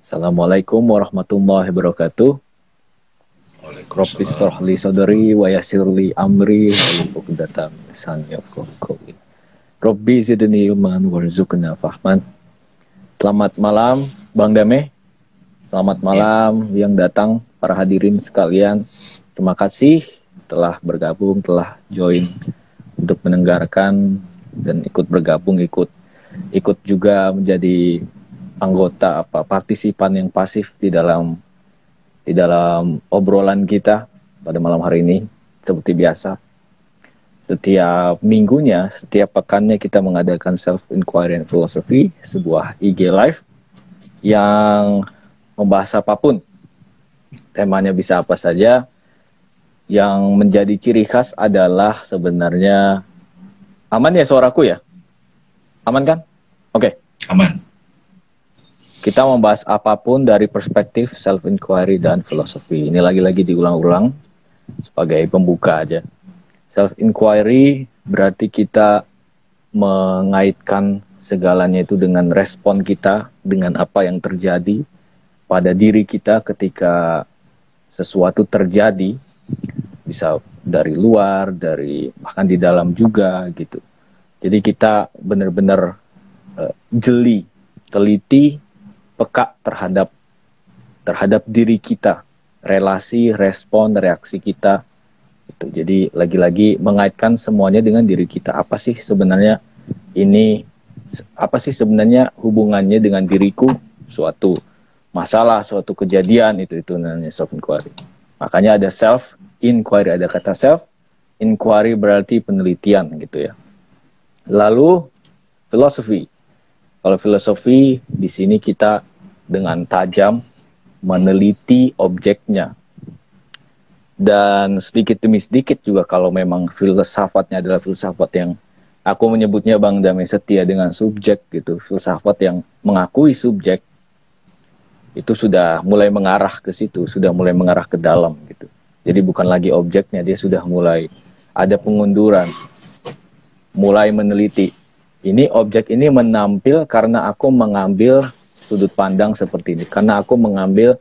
Assalamualaikum warahmatullahi wabarakatuh. Rabbi Waalaikumsalam. shrah li sadri wa yassir li amri wahlul 'uqdatam min lisani yafqahu qawli. Rabbi zidni ilman warzuqna fahman. Selamat malam Bang Dame. Selamat Ya, malam yang datang para hadirin sekalian. Terima kasih telah bergabung, telah join untuk mendengarkan dan ikut bergabung, ikut juga menjadi anggota partisipan yang pasif di dalam obrolan kita pada malam hari ini. Seperti biasa, setiap minggunya, setiap pekannya kita mengadakan self inquiry and philosophy, sebuah IG live yang membahas apapun. Temanya bisa apa saja. Yang menjadi ciri khas adalah sebenarnya aman ya suaraku ya? Aman kan? Oke. aman. Kita membahas apapun dari perspektif self-inquiry dan filosofi. Ini lagi-lagi diulang-ulang sebagai pembuka aja. Self-inquiry berarti kita mengaitkan segalanya itu dengan respon kita, dengan apa yang terjadi pada diri kita ketika sesuatu terjadi. Bisa dari luar, bahkan di dalam juga gitu. Jadi kita benar-benar jeli, teliti, peka terhadap diri kita, relasi, respon, reaksi kita. Gitu. Jadi lagi-lagi mengaitkan semuanya dengan diri kita. Apa sih sebenarnya hubungannya dengan diriku? Suatu masalah, suatu kejadian itu namanya self inquiry. Makanya ada self inquiry, ada kata self inquiry berarti penelitian gitu ya. Lalu filosofi. Kalau filosofi di sini kita dengan tajam meneliti objeknya. Dan sedikit demi sedikit juga kalau memang filsafatnya adalah filsafat yang aku menyebutnya Bang Dame setia dengan subjek gitu, filsafat yang mengakui subjek, itu sudah mulai mengarah ke situ, sudah mulai mengarah ke dalam gitu. Jadi bukan lagi objeknya, dia sudah mulai ada pengunduran, mulai meneliti. Ini objek ini menampil karena aku mengambil sudut pandang seperti ini, karena aku mengambil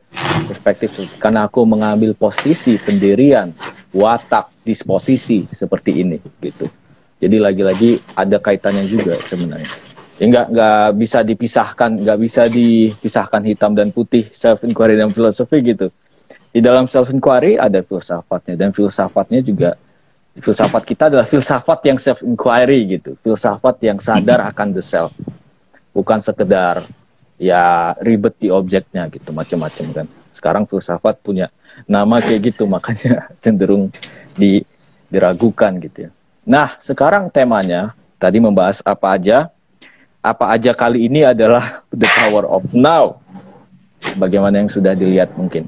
perspektif, karena aku mengambil posisi pendirian, watak, disposisi seperti ini gitu. Jadi lagi-lagi ada kaitannya juga sebenarnya. Ya nggak bisa dipisahkan hitam dan putih, self inquiry dan filosofi gitu. Di dalam self inquiry ada filsafatnya, dan filsafatnya juga, filsafat kita adalah filsafat yang self inquiry gitu, filsafat yang sadar akan the self, bukan sekedar ya ribet di objeknya gitu, macam-macam kan. Sekarang filsafat punya nama kayak gitu, makanya cenderung diragukan gitu ya. Nah, sekarang temanya tadi membahas apa aja. Apa aja kali ini adalah the power of now. Bagaimana yang sudah dilihat mungkin.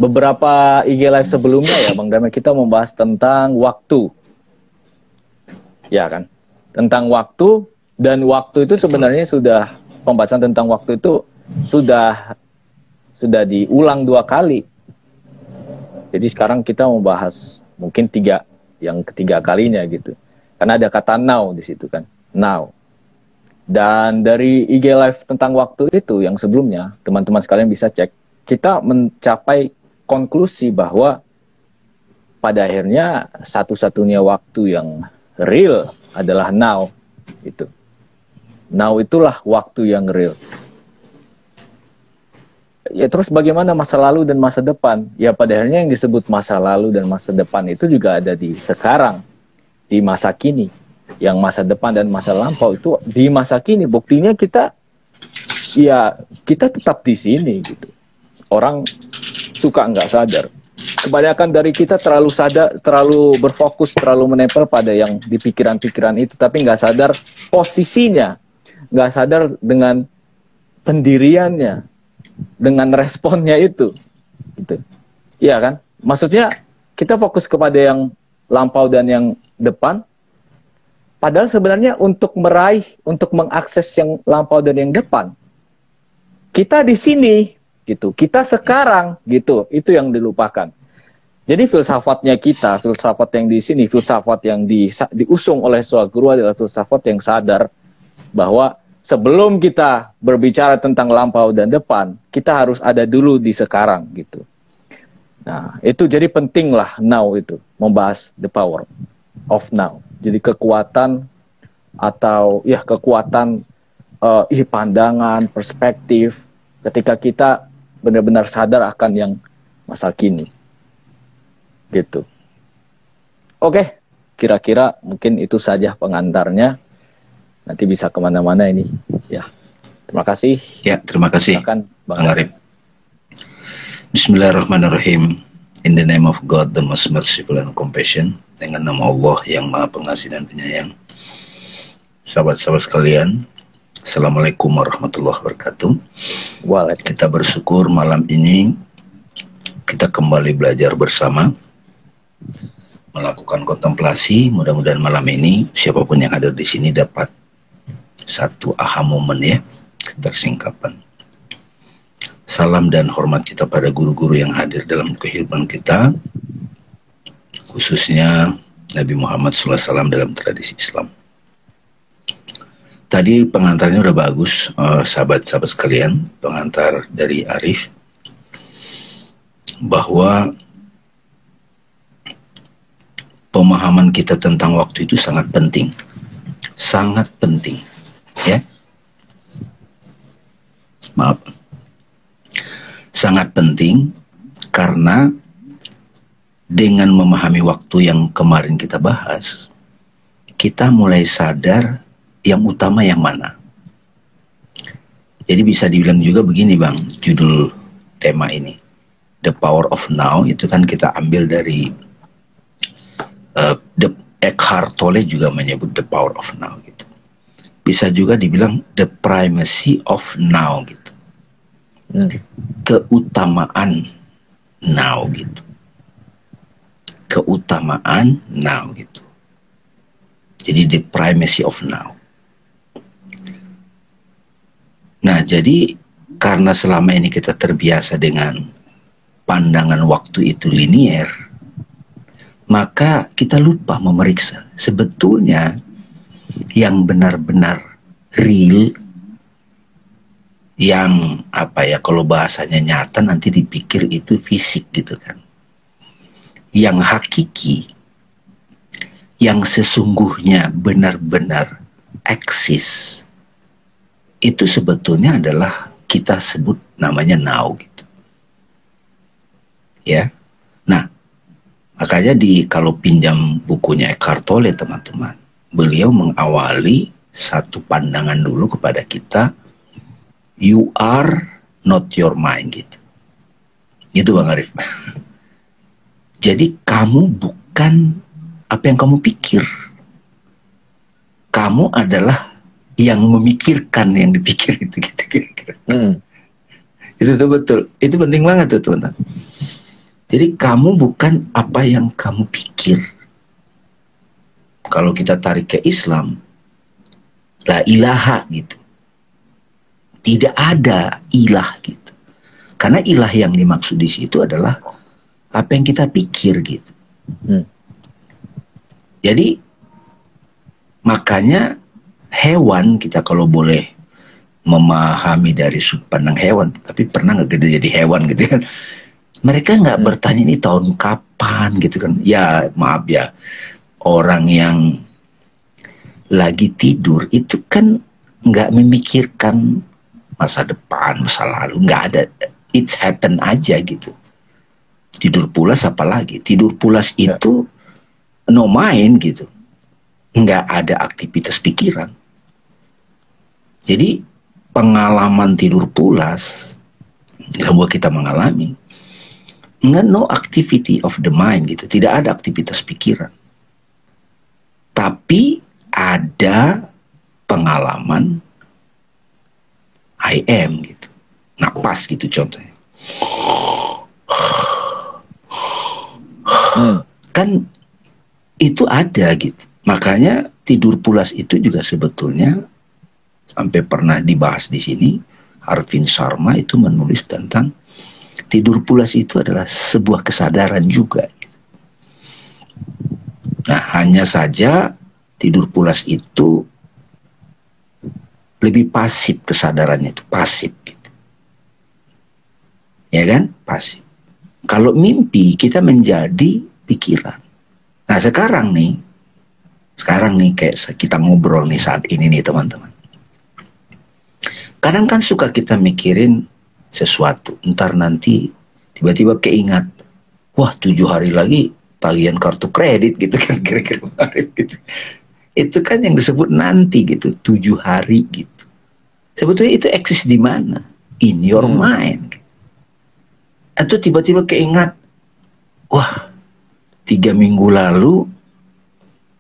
Beberapa IG live sebelumnya ya Bang Dame, kita membahas tentang waktu. Ya kan? Tentang waktu, dan waktu itu sebenarnya sudah, pembahasan tentang waktu itu sudah diulang 2 kali. Jadi sekarang kita membahas mungkin yang ketiga kalinya gitu. Karena ada kata now di situ kan. Now. Dan dari IG live tentang waktu itu yang sebelumnya, teman-teman sekalian bisa cek, kita mencapai konklusi bahwa pada akhirnya satu-satunya waktu yang real adalah now. Itu. Now itulah waktu yang real. Ya terus bagaimana masa lalu dan masa depan? Ya pada akhirnya yang disebut masa lalu dan masa depan itu juga ada di sekarang, di masa kini. Yang masa depan dan masa lampau itu di masa kini. Buktinya kita tetap di sini gitu. Orang suka nggak sadar. Kebanyakan dari kita terlalu berfokus, terlalu menempel pada yang di pikiran-pikiran itu, tapi nggak sadar posisinya, nggak sadar dengan pendiriannya, dengan responnya itu, gitu. Iya kan? Maksudnya kita fokus kepada yang lampau dan yang depan, padahal sebenarnya untuk mengakses yang lampau dan yang depan, kita di sini, gitu. Kita sekarang, gitu. Itu yang dilupakan. Jadi filsafatnya kita, filsafat yang di sini, filsafat yang diusung oleh Soal Guru adalah filsafat yang sadar bahwa sebelum kita berbicara tentang lampau dan depan, kita harus ada dulu di sekarang gitu. Nah, itu jadi penting lah now itu, membahas the power of now. Jadi kekuatan atau ya kekuatan pandangan, perspektif ketika kita benar-benar sadar akan yang masa kini. Gitu. Oke, kira-kira mungkin itu saja pengantarnya. Nanti bisa kemana-mana ini. Ya, terima kasih. Ya, terima kasih, Silakan, Bang Arif. Bismillahirrahmanirrahim. In the name of God, the most merciful and compassion. Dengan nama Allah yang maha pengasih dan penyayang. Sahabat-sahabat sekalian, Assalamualaikum warahmatullahi wabarakatuh. Kita bersyukur malam ini kita kembali belajar bersama, melakukan kontemplasi. Mudah-mudahan malam ini siapapun yang hadir di sini dapat satu aha momen ya, ketersingkapan. Salam dan hormat kita pada guru-guru yang hadir dalam kehidupan kita, khususnya Nabi Muhammad SAW dalam tradisi Islam. Tadi pengantarnya udah bagus, sahabat-sahabat sekalian, pengantar dari Arif, bahwa pemahaman kita tentang waktu itu sangat penting, ya. Maaf, sangat penting karena dengan memahami waktu yang kemarin kita bahas, kita mulai sadar yang utama yang mana. Jadi bisa dibilang juga begini Bang, judul tema ini, The Power of Now, itu kan kita ambil dari Eckhart Tolle juga menyebut The Power of Now gitu. Bisa juga dibilang The Primacy of Now gitu. Keutamaan now gitu. Keutamaan now gitu. Jadi the primacy of now. Nah, jadi karena selama ini kita terbiasa dengan pandangan waktu itu linier, maka kita lupa memeriksa sebetulnya yang benar-benar real, yang apa ya, kalau bahasanya nyata nanti dipikir itu fisik gitu kan. Yang hakiki, yang sesungguhnya benar-benar eksis, itu sebetulnya adalah kita sebut namanya now gitu. Ya. Nah, makanya kalau pinjam bukunya Eckhart Tolle teman-teman, beliau mengawali satu pandangan dulu kepada kita, you are not your mind gitu. Gitu Bang Arif. Jadi kamu bukan apa yang kamu pikir. Kamu adalah yang memikirkan yang dipikir itu gitu kira-kira. Itu tuh betul. Itu penting banget tuh teman-teman. Jadi kamu bukan apa yang kamu pikir. Kalau kita tarik ke Islam, la ilaha gitu. Tidak ada ilah gitu. Karena ilah yang dimaksud di situ adalah apa yang kita pikir gitu. Jadi makanya hewan, kita kalau boleh memahami dari sudut pandang hewan, tapi pernah nggak kita jadi hewan gitu kan? Mereka nggak bertanya ini tahun kapan gitu kan? Ya maaf ya, orang yang lagi tidur itu kan nggak memikirkan masa depan, masa lalu, nggak ada. It's happen aja gitu. Tidur pulas apalagi. Tidur pulas itu no mind gitu. Nggak ada aktivitas pikiran. Jadi pengalaman tidur pulas, semua kita mengalami, nggak, no activity of the mind gitu. Tidak ada aktivitas pikiran. Tapi ada pengalaman I am gitu. Napas gitu contohnya. Kan itu ada gitu. Makanya tidur pulas itu juga sebetulnya sampai pernah dibahas di sini. Arvind Sharma itu menulis tentang tidur pulas itu adalah sebuah kesadaran juga gitu. Nah, hanya saja tidur pulas itu lebih pasif, kesadarannya itu pasif gitu. Ya kan? Pasif. Kalau mimpi kita menjadi pikiran. Nah sekarang nih kayak kita ngobrol nih saat ini nih teman-teman. Kadang kan suka kita mikirin sesuatu, ntar nanti tiba-tiba keingat, wah 7 hari lagi tagihan kartu kredit gitu kan, kira-kira gitu. Itu kan yang disebut nanti gitu, 7 hari gitu. Sebetulnya itu eksis di mana? In your mind. Atau tiba-tiba keingat, wah 3 minggu lalu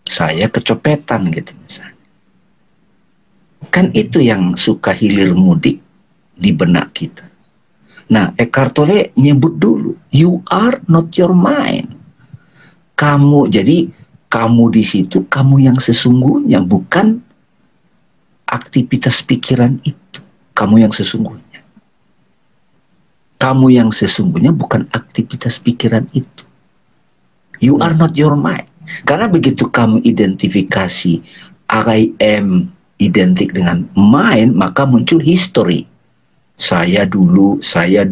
saya kecopetan gitu misalnya. Kan itu yang suka hilir mudik di benak kita. Nah, Eckhart Tolle nyebut dulu, you are not your mind. Jadi kamu di situ, kamu yang sesungguhnya, bukan aktivitas pikiran itu. Kamu yang sesungguhnya. Kamu yang sesungguhnya bukan aktivitas pikiran itu. You are not your mind. Karena begitu kamu identifikasi I am identik dengan mind, maka muncul history. Saya dulu, saya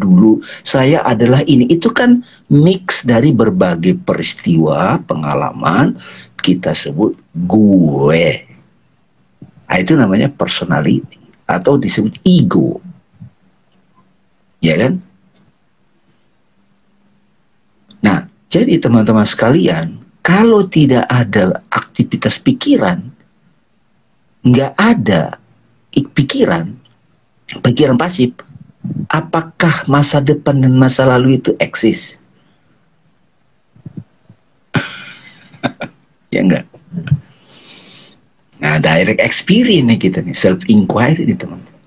adalah ini. Itu kan mix dari berbagai peristiwa, pengalaman, kita sebut gue. Nah, itu namanya personality atau disebut ego. Ya kan? Nah, jadi teman-teman sekalian, kalau tidak ada aktivitas pikiran, nggak ada pikiran pasif, apakah masa depan dan masa lalu itu eksis? Ya enggak. Nah, direct experience nih kita nih, self inquiry nih teman-teman.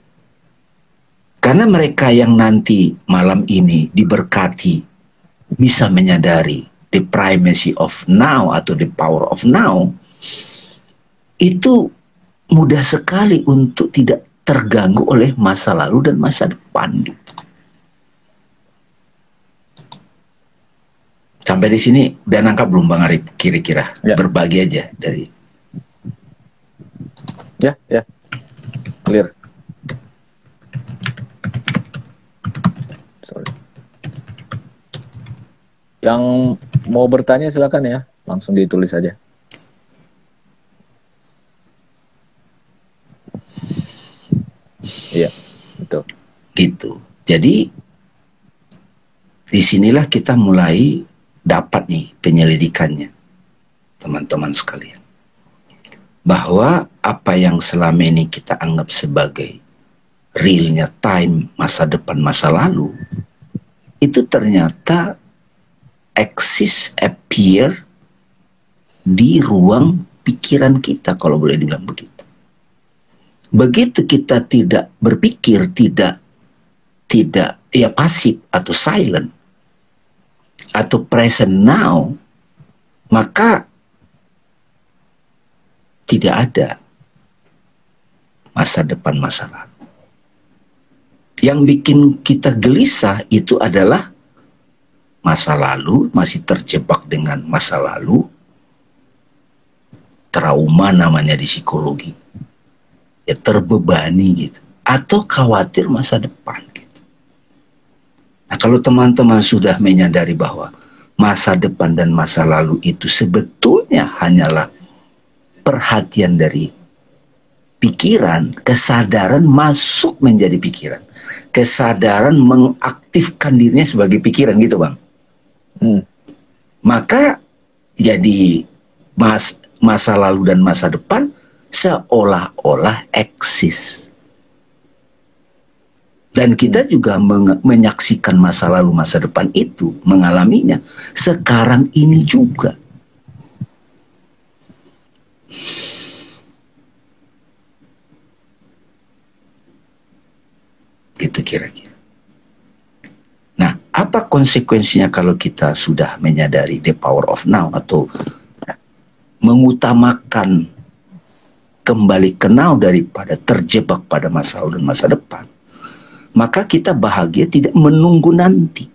Karena mereka yang nanti malam ini diberkati bisa menyadari the primacy of now atau the power of now, itu mudah sekali untuk tidak terganggu oleh masa lalu dan masa depan gitu. Sampai di sini udah nangkap belum Bang Arif? Kira-kira ya. Berbagi aja dari. Ya, clear. Sorry. Yang mau bertanya silakan ya, langsung ditulis aja. Iya, betul. Gitu. Jadi disinilah kita mulai dapat nih penyelidikannya, teman-teman sekalian. Bahwa apa yang selama ini kita anggap sebagai realnya time, masa depan, masa lalu, itu ternyata appear di ruang pikiran kita, kalau boleh dibilang begitu. Begitu kita tidak berpikir, tidak ya pasif atau silent atau present now, maka tidak ada masa depan, masa lalu. Yang bikin kita gelisah itu adalah masa lalu, masih terjebak dengan masa lalu, trauma namanya di psikologi. Ya terbebani gitu, atau khawatir masa depan gitu. Nah, kalau teman-teman sudah menyadari bahwa masa depan dan masa lalu itu sebetulnya hanyalah perhatian dari pikiran, kesadaran masuk menjadi pikiran, kesadaran mengaktifkan dirinya sebagai pikiran gitu Bang. Maka jadi masa lalu dan masa depan seolah-olah eksis. Dan kita juga menyaksikan masa lalu, masa depan itu, mengalaminya sekarang ini juga. Gitu kira-kira. Nah, apa konsekuensinya kalau kita sudah menyadari the power of now atau mengutamakan kembali ke now daripada terjebak pada masa lalu dan masa depan? Maka kita bahagia tidak menunggu nanti.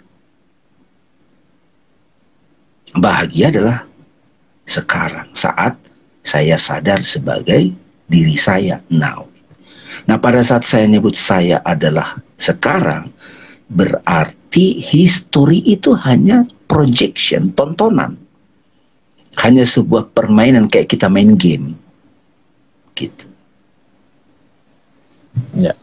Bahagia adalah sekarang, saat saya sadar sebagai diri saya now. Nah, pada saat saya nyebut saya adalah sekarang, berarti history itu hanya projection, tontonan. Hanya sebuah permainan kayak kita main game. Gitu. Ya.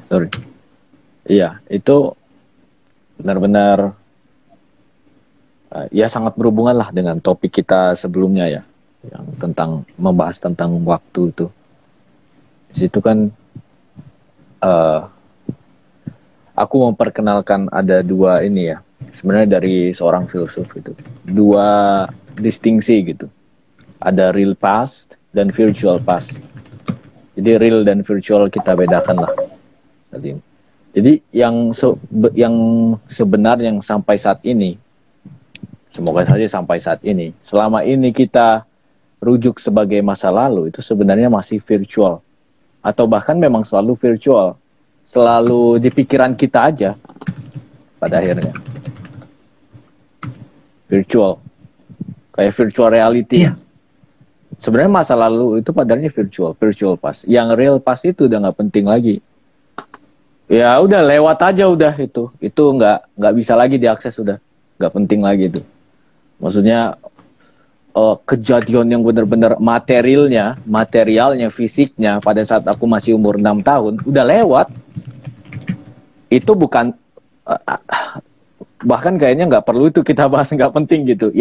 Sorry. Iya, itu benar-benar ya sangat berhubungan lah dengan topik kita sebelumnya ya, yang tentang membahas tentang waktu itu. Di situ kan aku memperkenalkan ada dua ini ya, sebenarnya dari seorang filsuf itu, dua distingsi gitu. Ada real past dan virtual past. Jadi real dan virtual kita bedakan lah. Jadi yang sebenarnya yang sampai saat ini, semoga saja sampai saat ini, selama ini kita rujuk sebagai masa lalu, itu sebenarnya masih virtual. Atau bahkan memang selalu virtual. Selalu di pikiran kita aja pada akhirnya. Virtual. Kayak virtual reality. Iya. Sebenarnya masa lalu itu padanya virtual past. Yang real past itu udah nggak penting lagi. Ya udah lewat aja udah itu nggak bisa lagi diakses, udah nggak penting lagi itu. Maksudnya kejadian yang benar-benar materialnya, fisiknya pada saat aku masih umur 6 tahun udah lewat. Itu bukan bahkan kayaknya nggak perlu itu kita bahas, nggak penting gitu.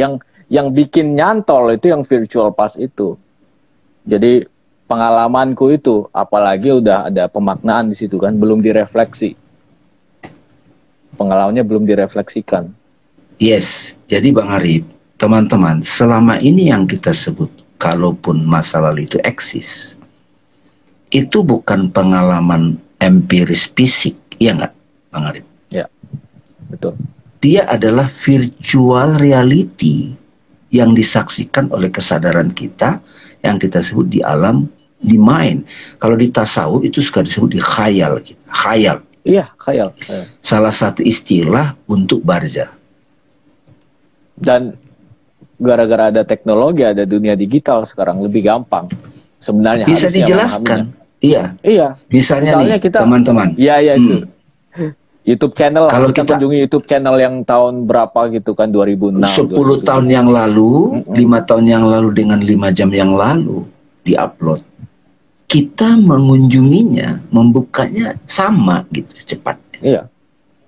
Yang bikin nyantol itu yang virtual past itu. Jadi pengalamanku itu, apalagi udah ada pemaknaan di situ kan, belum direfleksi. Pengalamannya belum direfleksikan. Yes, jadi Bang Arif, teman-teman, selama ini yang kita sebut, kalaupun masa lalu itu eksis, itu bukan pengalaman empiris fisik, iya nggak, Bang Arif? Ya, betul. Dia adalah virtual reality yang disaksikan oleh kesadaran kita, yang kita sebut di alam, di mind. Kalau di tasawuf itu suka disebut di khayal kita. Khayal. Iya, khayal. Salah satu istilah untuk barzah. Dan gara-gara ada teknologi, ada dunia digital sekarang lebih gampang sebenarnya. Bisa dijelaskan. Iya. Misalnya nih, kita, teman-teman. Iya itu. YouTube channel, kalau kita kunjungi YouTube channel yang tahun berapa gitu kan, 2006, 10 tahun yang lalu, 5 tahun yang lalu dengan 5 jam yang lalu diupload. Kita mengunjunginya, membukanya sama gitu cepatnya. Iya.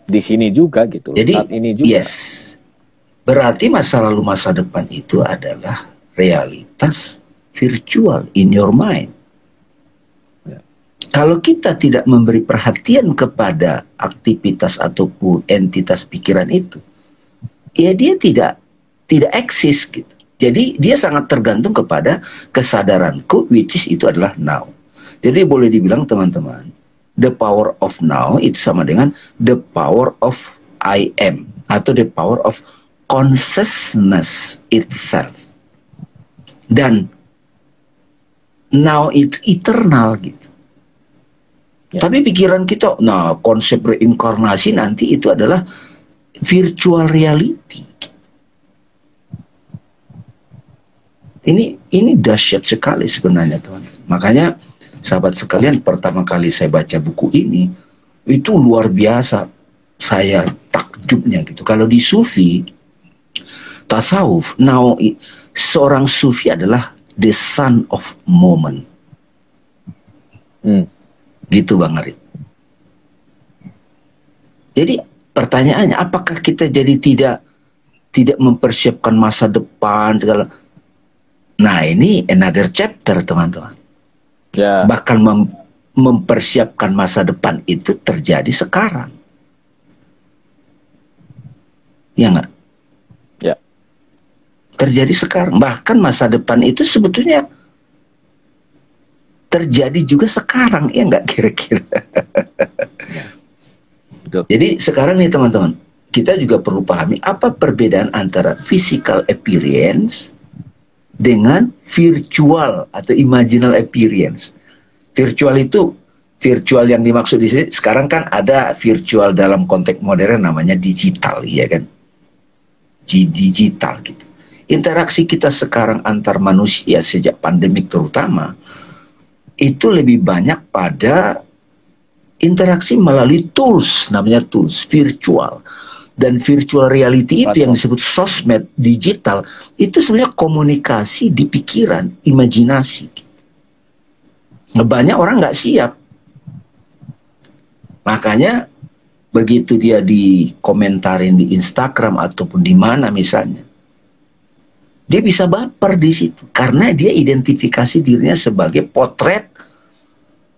Di sini juga gitu. Jadi, saat ini juga. Yes. Berarti masa lalu masa depan itu adalah realitas virtual in your mind. Kalau kita tidak memberi perhatian kepada aktivitas ataupun entitas pikiran itu, ya dia tidak eksis gitu. Jadi dia sangat tergantung kepada kesadaranku, which is itu adalah now. Jadi boleh dibilang teman-teman, the power of now itu sama dengan the power of I am, atau the power of consciousness itself. Dan now itu eternal gitu. Ya. Tapi pikiran kita, nah konsep reinkarnasi nanti itu adalah virtual reality. Ini dahsyat sekali sebenarnya teman. Makanya sahabat sekalian, pertama kali saya baca buku ini itu luar biasa. Saya takjubnya gitu. Kalau di Sufi, tasawuf, seorang Sufi adalah the son of moment. Gitu Bang Arif. Jadi pertanyaannya, apakah kita jadi tidak mempersiapkan masa depan segala? Nah ini another chapter teman-teman. Ya. Bahkan mempersiapkan masa depan itu terjadi sekarang. Ya nggak? Ya. Terjadi sekarang. Bahkan masa depan itu sebetulnya terjadi juga sekarang, ya nggak kira-kira? Jadi sekarang nih teman-teman, kita juga perlu pahami apa perbedaan antara physical appearance dengan virtual atau imaginal appearance. Virtual yang dimaksud di sini sekarang kan ada virtual dalam konteks modern namanya digital, ya kan? Digital gitu. interaksi kita sekarang antar manusia sejak pandemik terutama, itu lebih banyak pada interaksi melalui tools, namanya tools, virtual. Dan virtual reality itu yang disebut sosmed digital, itu sebenarnya komunikasi di pikiran, imajinasi. Banyak orang nggak siap. Makanya begitu dia dikomentarin di Instagram ataupun di mana misalnya, dia bisa baper di situ karena dia identifikasi dirinya sebagai potret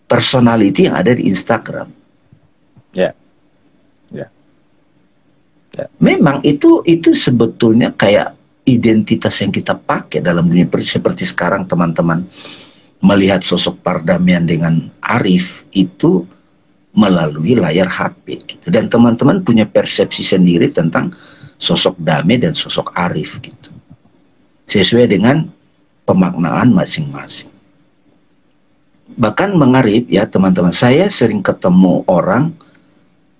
personality yang ada di Instagram. Ya. Memang itu sebetulnya kayak identitas yang kita pakai dalam dunia seperti sekarang teman-teman melihat sosok Pardamian dengan Arif itu melalui layar HP gitu. Dan teman-teman punya persepsi sendiri tentang sosok Dame dan sosok Arif gitu. Sesuai dengan pemaknaan masing-masing. Bahkan mengarif ya teman-teman, saya sering ketemu orang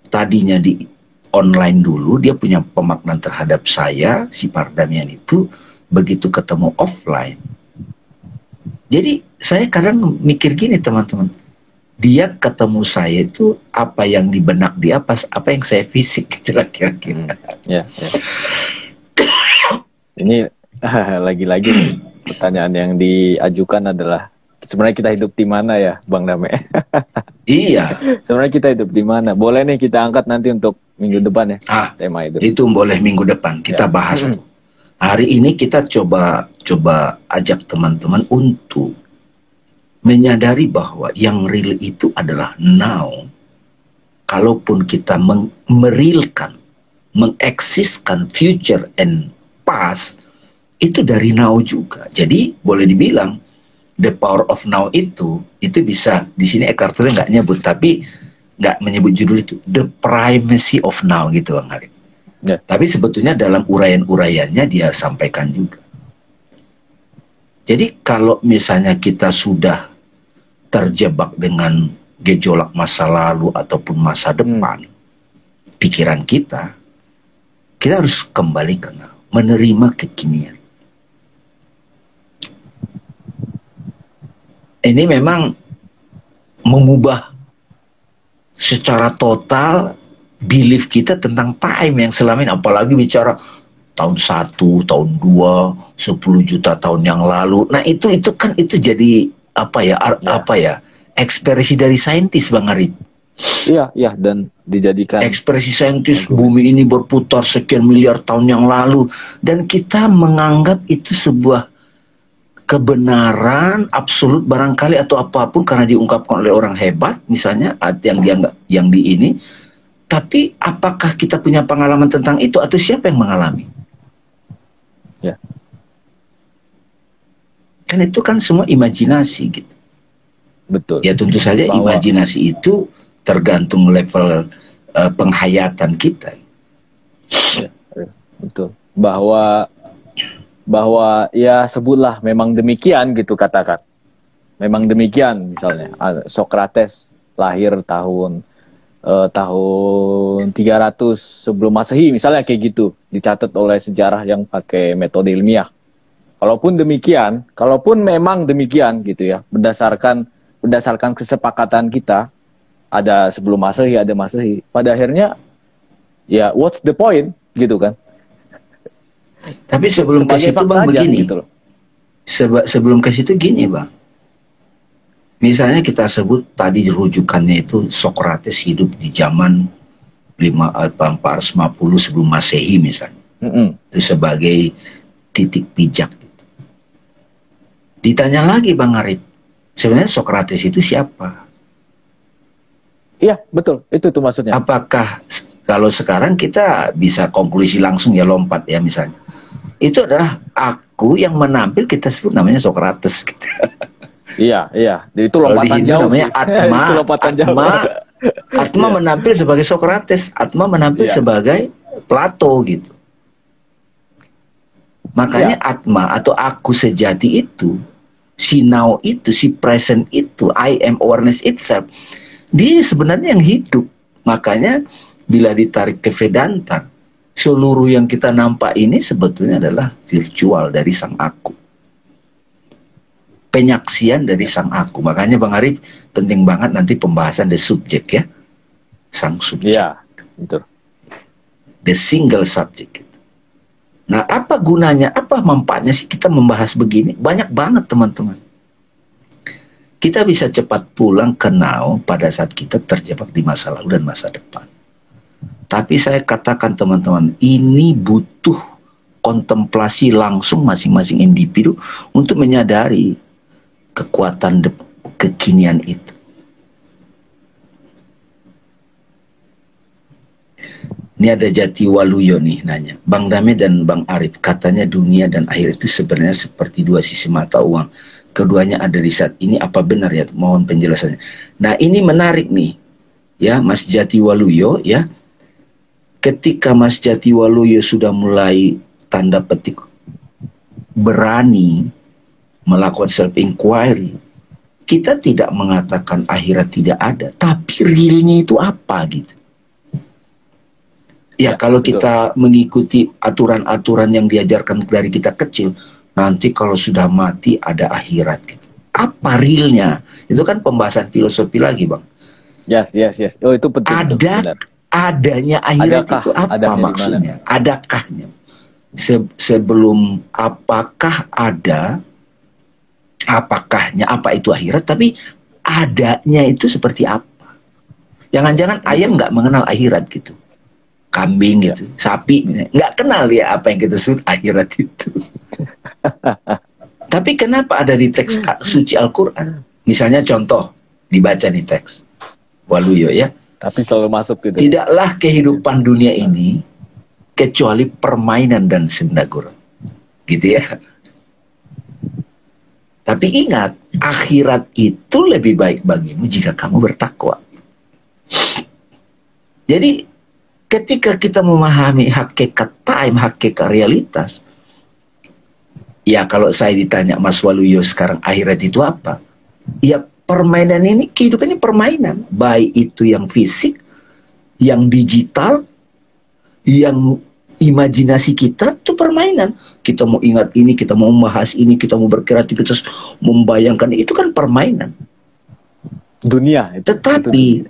tadinya di online dulu, dia punya pemaknaan terhadap saya, si Pardamian itu, begitu ketemu offline. Jadi saya kadang mikir gini teman-teman, dia ketemu saya itu apa yang di benak dia, apa yang saya fisik gitu lah kira-kira. Ya. Ini lagi-lagi pertanyaan yang diajukan adalah sebenarnya kita hidup di mana ya, Bang Dame? Iya. Sebenarnya kita hidup di mana? Boleh nih kita angkat nanti untuk minggu depan ya, tema itu. Itu boleh minggu depan kita bahas tuh. Hari ini kita coba ajak teman-teman untuk menyadari bahwa yang real itu adalah now. Kalaupun kita merealkan, mengeksiskan future and past, itu dari now juga. Jadi boleh dibilang the power of now itu bisa, di sini Eckhart Tolle nggak nyebut, tapi nggak menyebut judul itu, the primacy of now gitu Bang Arif. Ya. Tapi sebetulnya dalam uraian-uraiannya dia sampaikan juga. Jadi kalau misalnya kita sudah terjebak dengan gejolak masa lalu ataupun masa depan, pikiran kita harus kembali ke now, menerima kekinian. Ini memang mengubah secara total belief kita tentang time yang selama ini, apalagi bicara tahun 1, tahun 2, 10 juta tahun yang lalu. Nah itu kan jadi apa ya ekspresi dari saintis Bang Arif. Iya dan dijadikan ekspresi saintis bumi ini berputar sekian miliar tahun yang lalu, dan kita menganggap itu sebuah kebenaran absolut barangkali atau apapun karena diungkapkan oleh orang hebat misalnya yang dianggap yang di ini. Tapi apakah kita punya pengalaman tentang itu atau siapa yang mengalami? Ya. Kan itu kan semua imajinasi gitu. Betul. Ya tentu saja imajinasi itu tergantung level penghayatan kita. Ya, betul. Bahwa ya sebutlah memang demikian gitu katakan. Memang demikian misalnya. Sokrates lahir tahun 300 sebelum Masehi misalnya kayak gitu. Dicatat oleh sejarah yang pakai metode ilmiah. Kalaupun demikian, kalaupun memang demikian gitu ya, berdasarkan kesepakatan kita, ada sebelum Masehi, ada Masehi. Pada akhirnya ya what's the point gitu kan. Tapi sebelum ke situ Bang begini, gitu loh. Sebelum ke situ gini Bang, misalnya kita sebut tadi rujukannya itu Sokrates hidup di zaman 450 sebelum Masehi misalnya, itu sebagai titik pijak. Gitu. Ditanya lagi Bang Arif, sebenarnya Sokrates itu siapa? Iya betul, itu tuh maksudnya. Apakah kalau sekarang kita bisa konklusi langsung ya lompat ya misalnya. Itu adalah aku yang menampil, kita sebut namanya Sokrates gitu. Iya. Itu lompatan jauh. Namanya Atma. Itu lompatan jauh. Atma menampil sebagai Sokrates, Atma menampil sebagai Plato gitu. Makanya Atma atau aku sejati itu, si now itu, si present itu, I am awareness itself, dia sebenarnya yang hidup. Makanya bila ditarik ke Vedanta, seluruh yang kita nampak ini sebetulnya adalah virtual dari sang aku. Penyaksian dari sang aku. Makanya Bang Arif, penting banget nanti pembahasan the subject ya. Sang subjek. Iya, betul. The single subject. Nah, apa gunanya, apa manfaatnya sih kita membahas begini? Banyak banget teman-teman. Kita bisa cepat pulang ke now pada saat kita terjebak di masa lalu dan masa depan. Tapi saya katakan teman-teman, ini butuh kontemplasi langsung masing-masing individu untuk menyadari kekuatan kekinian itu. Ini ada Jati Waluyo nih nanya, Bang Dame dan Bang Arif, katanya dunia dan akhir itu sebenarnya seperti dua sisi mata uang. Keduanya ada di saat ini, apa benar ya? Mohon penjelasannya. Nah, ini menarik nih, ya Mas Jati Waluyo ya. Ketika Mas Jati Waluyo sudah mulai tanda petik berani melakukan self inquiry, kita tidak mengatakan akhirat tidak ada, tapi realnya itu apa gitu. Ya, kalau kita mengikuti aturan-aturan yang diajarkan dari kita kecil, nanti kalau sudah mati ada akhirat gitu. Apa realnya? Itu kan pembahasan filosofi lagi, Bang. Yes. Oh, itu penting. Adanya akhirat itu apa maksudnya? Adakahnya? Sebelum apakah ada, apakahnya, apa itu akhirat, tapi adanya itu seperti apa? Jangan-jangan ayam nggak mengenal akhirat gitu. Kambing gitu, sapi, nggak kenal ya apa yang kita sebut akhirat itu. Tapi kenapa ada di teks suci Al-Quran? Misalnya contoh, dibaca di teks Waluyo ya. Tapi selalu masuk gitu. Tidaklah kehidupan dunia ini kecuali permainan dan senda gurau. Gitu ya. Tapi ingat, akhirat itu lebih baik bagimu jika kamu bertakwa. Jadi ketika kita memahami hakikat time, hakikat realitas, ya kalau saya ditanya Mas Waluyo sekarang akhirat itu apa? Ya permainan ini, kehidupan ini permainan. Baik itu yang fisik, yang digital, yang imajinasi kita, itu permainan. Kita mau ingat ini, kita mau membahas ini, kita mau berkreativitas, membayangkan, itu kan permainan. Dunia. Tetapi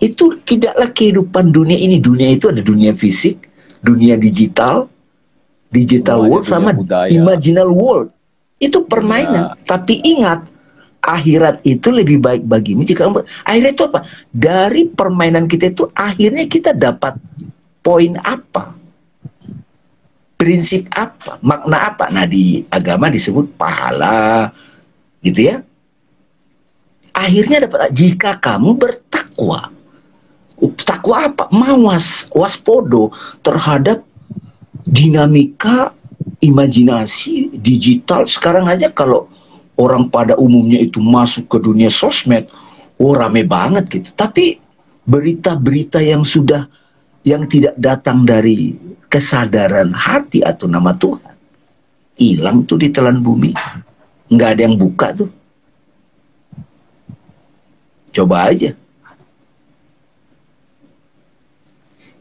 itu tidaklah kehidupan dunia ini. Dunia itu ada dunia fisik, dunia digital world, sama budaya, imaginal world. Itu permainan. Tapi ingat, akhirat itu lebih baik bagimu jika akhirat itu apa? Dari permainan kita itu akhirnya kita dapat poin apa? Prinsip apa? Makna apa? Nah, di agama disebut pahala. Gitu ya. Akhirnya dapat, jika kamu bertakwa. Takwa apa? Mawas, waspodo terhadap dinamika imajinasi digital. Sekarang aja kalau orang pada umumnya itu masuk ke dunia sosmed, rame banget gitu. Tapi berita-berita yang tidak datang dari kesadaran hati atau nama Tuhan, hilang tuh di telan bumi. Nggak ada yang buka tuh. Coba aja.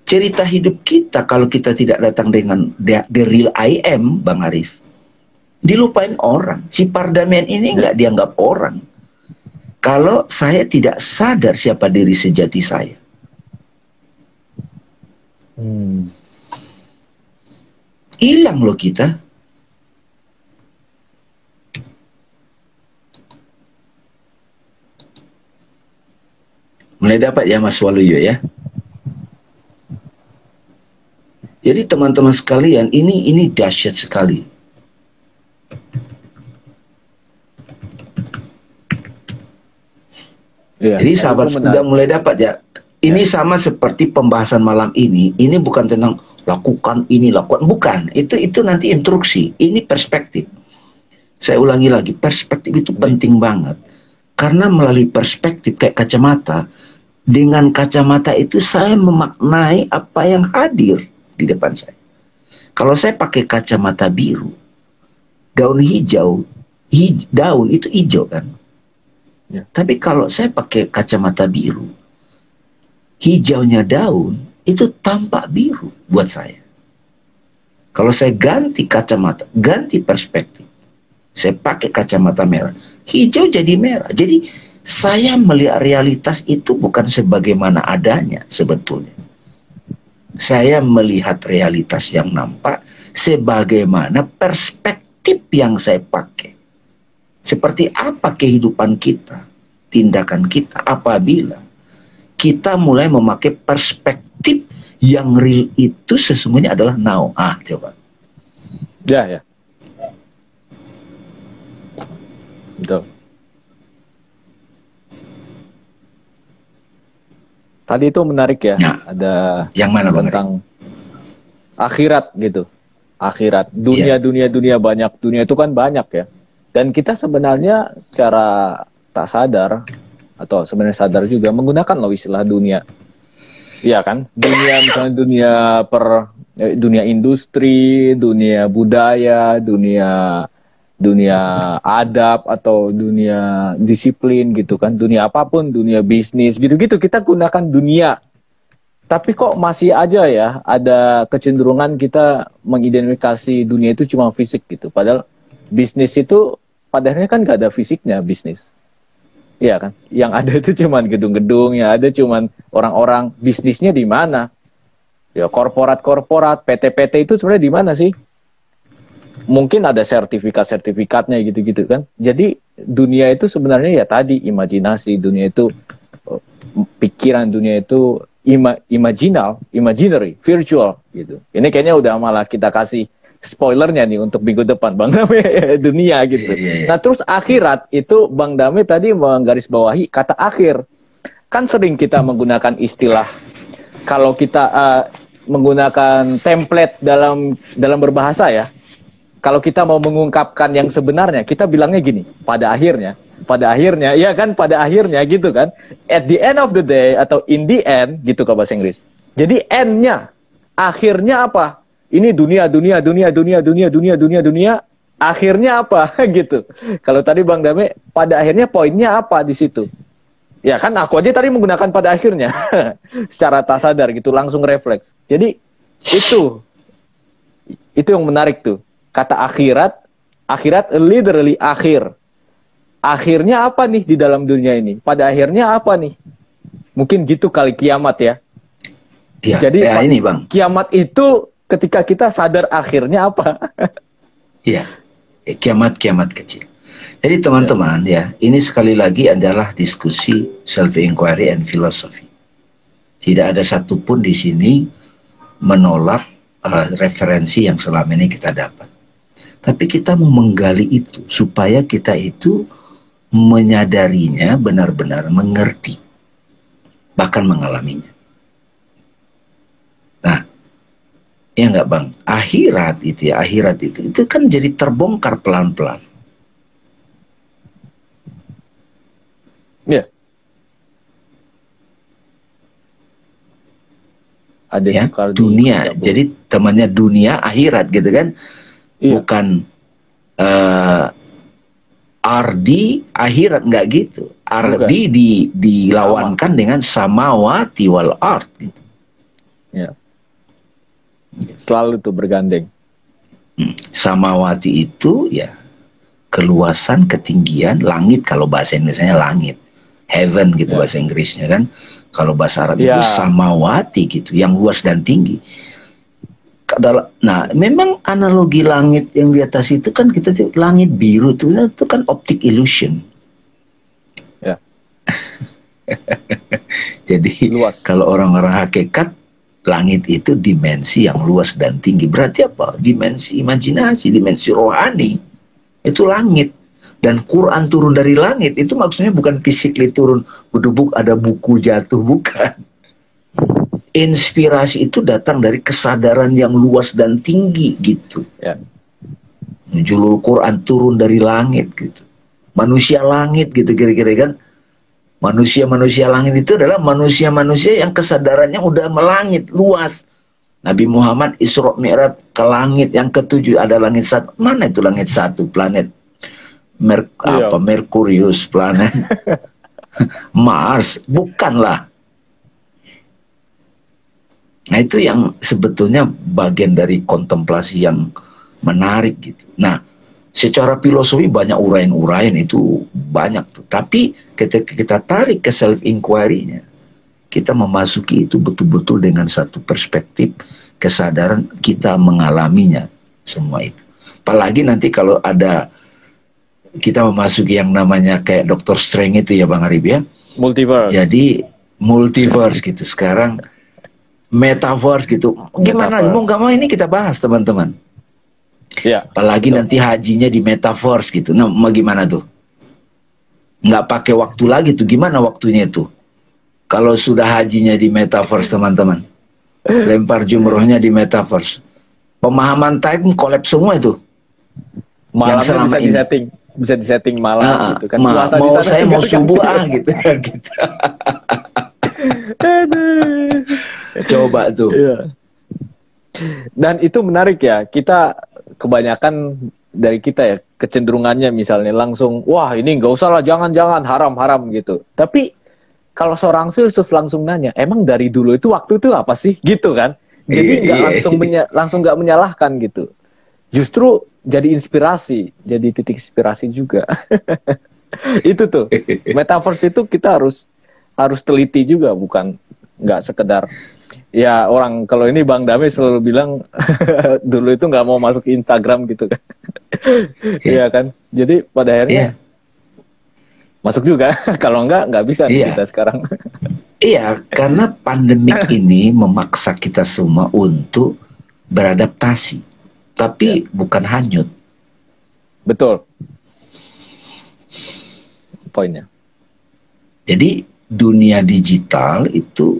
Cerita hidup kita kalau kita tidak datang dengan the real I am, Bang Arif, dilupain orang. Si Pardamian ini nggak dianggap orang kalau saya tidak sadar siapa diri sejati saya. Hilang loh kita. Mulai dapat ya Mas Waluyo ya. Jadi teman-teman sekalian, ini dahsyat sekali. Ya, jadi sahabat sudah mulai dapat ya. Ini sama seperti pembahasan malam ini. Ini bukan tentang lakukan ini, lakukan, bukan. Itu nanti instruksi. Ini perspektif. Saya ulangi lagi, perspektif itu penting banget. Karena melalui perspektif kayak kacamata, dengan kacamata itu saya memaknai apa yang hadir di depan saya. Kalau saya pakai kacamata biru, daun hijau, daun itu hijau kan. Ya. Tapi kalau saya pakai kacamata biru, hijaunya daun itu tampak biru buat saya. Kalau saya ganti kacamata, ganti perspektif, saya pakai kacamata merah, hijau jadi merah. Jadi saya melihat realitas itu bukan sebagaimana adanya sebetulnya. Saya melihat realitas yang nampak sebagaimana perspektif yang saya pakai. Seperti apa kehidupan kita, tindakan kita apabila kita mulai memakai perspektif yang real itu sesungguhnya adalah now. Coba. Ya. Betul. Tadi itu menarik ya. Nah, ada yang mana tentang akhirat gitu. Akhirat, dunia banyak. Dunia itu kan banyak ya. Dan kita sebenarnya secara tak sadar atau sebenarnya sadar juga menggunakan loh istilah dunia. Iya kan? Dunia misalnya dunia industri, dunia budaya, dunia adab atau dunia disiplin gitu kan, dunia apapun, dunia bisnis gitu-gitu kita gunakan dunia. Tapi kok masih aja ya ada kecenderungan kita mengidentifikasi dunia itu cuma fisik gitu. Padahal bisnis itu padahal kan gak ada fisiknya bisnis. Iya kan? Yang ada itu cuma gedung-gedung, yang ada cuma orang-orang. Bisnisnya di mana? Ya korporat-korporat, PT-PT itu sebenarnya di mana sih? Mungkin ada sertifikatnya gitu-gitu kan. Jadi dunia itu sebenarnya ya tadi imajinasi, dunia itu pikiran, dunia itu imaginary, virtual gitu. Ini kayaknya udah malah kita kasih spoilernya nih untuk minggu depan Bang Dame dunia gitu. Nah terus akhirat itu Bang Dame tadi menggarisbawahi kata akhir. Kan sering kita menggunakan istilah kalau kita menggunakan template dalam berbahasa ya. Kalau kita mau mengungkapkan yang sebenarnya, kita bilangnya gini, pada akhirnya, ya kan, pada akhirnya gitu kan, at the end of the day, atau in the end, gitu ke bahasa Inggris. Jadi end-nya, akhirnya apa? Ini dunia, akhirnya apa? Gitu. Kalau tadi Bang Dame, pada akhirnya poinnya apa di situ? Ya kan, aku aja tadi menggunakan pada akhirnya, secara tak sadar gitu, langsung refleks. Jadi, itu yang menarik tuh. Kata akhirat literally akhir. Akhirnya apa nih di dalam dunia ini? Pada akhirnya apa nih? Mungkin gitu kali kiamat ya. Ya, jadi ini Bang. Kiamat itu ketika kita sadar akhirnya apa? Iya, kiamat kecil. Jadi teman-teman ya, ini sekali lagi adalah diskusi self-inquiry and philosophy. Tidak ada satupun di sini menolak referensi yang selama ini kita dapat. Tapi kita mau menggali itu supaya kita itu menyadarinya, benar-benar mengerti, bahkan mengalaminya. Nah, ya nggak Bang, akhirat itu kan jadi terbongkar pelan-pelan. Ya. Ada ya, dunia, jadi temannya dunia akhirat gitu kan. Iya. Bukan ardi akhirat, nggak gitu. Ardi dilawankan dengan samawati wal ard gitu. Ya. Selalu tuh bergandeng. Samawati itu ya keluasan, ketinggian, langit kalau bahasa Indonesia langit, heaven gitu bahasa Inggrisnya kan. Kalau bahasa Arab itu samawati gitu, yang luas dan tinggi. Nah, memang analogi langit yang di atas itu kan kita langit biru itu kan optic illusion. Ya. Jadi luas. Kalau orang-orang hakikat, langit itu dimensi yang luas dan tinggi. Berarti apa? Dimensi imajinasi, dimensi rohani. Itu langit. Dan Quran turun dari langit itu maksudnya bukan physically turun bedubuk ada buku jatuh, bukan. Inspirasi itu datang dari kesadaran yang luas dan tinggi gitu. Ya. Nuzulul Quran turun dari langit gitu. Manusia langit gitu kira-kira kan. Manusia langit itu adalah manusia-manusia yang kesadarannya udah melangit, luas. Nabi Muhammad Isra Mi'raj ke langit yang ketujuh, ada langit satu. Mana itu langit satu? Planet Merkurius, planet Mars, bukanlah. Nah itu yang sebetulnya bagian dari kontemplasi yang menarik gitu. Nah secara filosofi banyak uraian-uraian itu banyak tuh. Tapi ketika kita tarik ke self inquiry-nya, kita memasuki itu betul-betul dengan satu perspektif kesadaran kita mengalaminya semua itu. Apalagi nanti kalau ada kita memasuki yang namanya kayak Dr. Strange itu ya Bang Arif ya. Multiverse. Jadi multiverse gitu. Sekarang metaverse gitu. Gimana? Metaverse. Mau nggak mau ini kita bahas teman-teman. Ya. Apalagi nanti hajinya di metaverse gitu. Nah, mau gimana tuh? Nggak pakai waktu lagi tuh. Gimana waktunya itu? Kalau sudah hajinya di metaverse teman-teman. Lempar jumrohnya di metaverse. Pemahaman time collapse semua itu. Malamnya bisa disetting. Bisa disetting malam gitu kan. Mau saya mau subuh gitu. Gitu. Coba tuh. Iya. Dan itu menarik ya. Kita kebanyakan dari kita ya kecenderungannya misalnya langsung wah ini nggak usah lah jangan haram gitu. Tapi kalau seorang filsuf langsung nanya emang dari dulu itu waktu itu apa sih gitu kan. Jadi nggak langsung nggak menyalahkan gitu. Justru jadi inspirasi, jadi titik inspirasi juga. Itu tuh metaverse itu kita harus teliti juga, bukan nggak sekedar ya orang kalau ini Bang Dame selalu bilang dulu itu nggak mau masuk ke Instagram gitu kan. Iya kan, jadi pada akhirnya masuk juga. Kalau nggak bisa nih kita sekarang. Iya, karena pandemik ini memaksa kita semua untuk beradaptasi, tapi bukan hanyut. Betul. Poinnya. Jadi dunia digital itu